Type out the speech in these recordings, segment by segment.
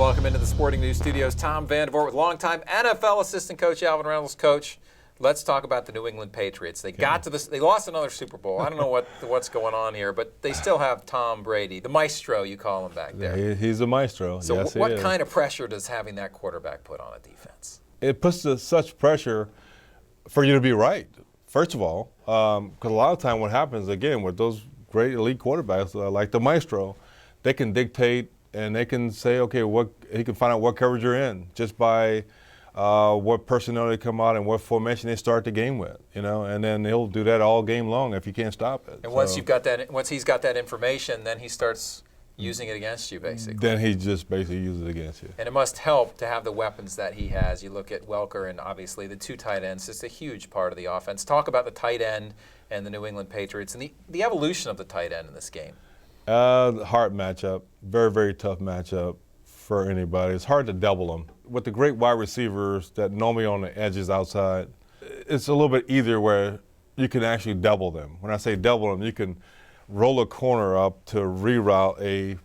welcome into the Sporting News Studios Tom Vandervoort with longtime NFL assistant coach Alvin Reynolds. Coach, let's talk about the New England Patriots. They got to this. They lost another Super Bowl. I don't know what's going on here, but they still have Tom Brady, the maestro you call him back there. Yeah, he's a maestro. So yes, what kind of pressure does having that quarterback put on a defense? It puts such pressure for you to be right, first of all, because a lot of time what happens, again, with those great elite quarterbacks like the maestro, they can dictate and they can say, okay, he can find out what coverage you're in just by what personnel they come out and what formation they start the game with, and then he'll do that all game long if you can't stop it. And once he's got that information, then he starts using it against you, basically. Then he just basically uses it against you. And it must help to have the weapons that he has. You look at Welker and obviously the two tight ends. It's a huge part of the offense. Talk about the tight end and the New England Patriots and the evolution of the tight end in this game. Hard matchup, very, very tough matchup for anybody. It's hard to double them. With the great wide receivers that normally on the edges outside, it's a little bit easier where you can actually double them. When I say double them, you can roll a corner up to reroute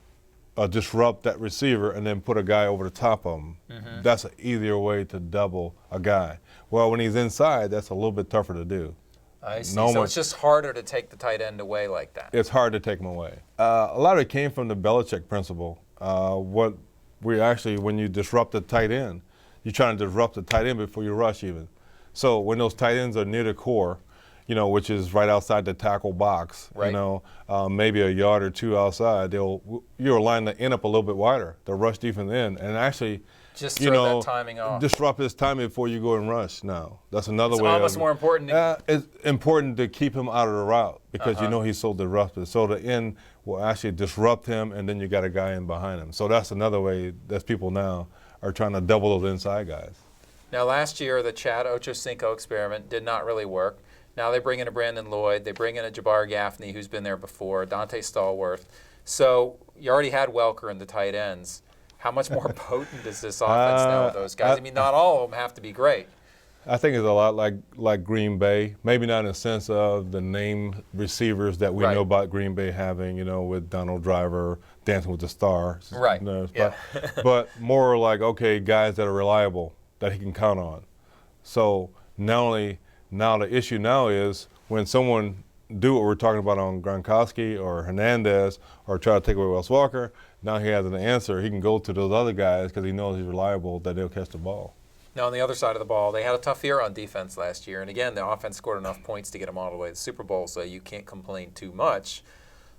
disrupt that receiver and then put a guy over the top of him. Mm-hmm. That's an easier way to double a guy. Well, when he's inside, that's a little bit tougher to do. I see. So it's just harder to take the tight end away like that. It's hard to take him away. A lot of it came from the Belichick principle. When you disrupt the tight end, you're trying to disrupt the tight end before you rush even. So when those tight ends are near the core, which is right outside the tackle box, right. Maybe a yard or two outside, you'll line the end up a little bit wider, the rush defense in, and actually just throw that timing off. Disrupt his timing before you go and rush. Now that's another way. It's almost more important. It's important to keep him out of the route because he's so disruptive. So the end will actually disrupt him, and then you got a guy in behind him. So that's another way that people now are trying to double those inside guys. Now last year the Chad Ochocinco experiment did not really work. Now they bring in a Brandon Lloyd, they bring in a Jabbar Gaffney who's been there before, Dante Stallworth. So you already had Welker in the tight ends. How much more potent is this offense now with those guys? I mean, not all of them have to be great. I think it's a lot like Green Bay. Maybe not in the sense of the name receivers that we know about Green Bay having, with Donald Driver, Dancing with the Stars. Right. But more like, okay, guys that are reliable, that he can count on. So now the issue now is when someone do what we're talking about on Gronkowski or Hernandez or try to take away Wes Walker, now he has an answer. He can go to those other guys because he knows he's reliable, that they'll catch the ball. Now, on the other side of the ball, they had a tough year on defense last year. And again, the offense scored enough points to get them all the way to the Super Bowl, so you can't complain too much.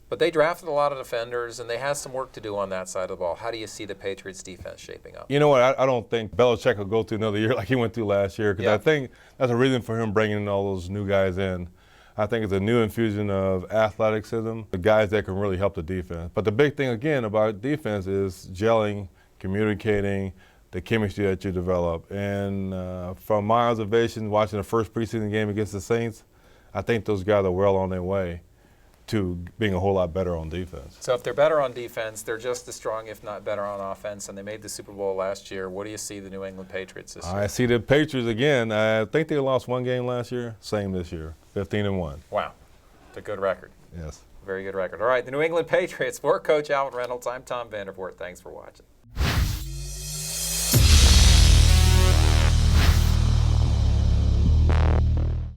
But they drafted a lot of defenders, and they have some work to do on that side of the ball. How do you see the Patriots' defense shaping up? You know what? I don't think Belichick will go through another year like he went through last year because I think that's a reason for him bringing in all those new guys in. I think it's a new infusion of athleticism, the guys that can really help the defense. But the big thing, again, about defense is gelling, communicating, the chemistry that you develop. And from my observation, watching the first preseason game against the Saints, I think those guys are well on their way to being a whole lot better on defense. So if they're better on defense, they're just as strong, if not better on offense, and they made the Super Bowl last year. What do you see the New England Patriots this year? I see the Patriots again. I think they lost one game last year. Same this year, 15-1. Wow. It's a good record. Yes. Very good record. All right, the New England Patriots. For Coach Alvin Reynolds, I'm Tom Vandervoort. Thanks for watching.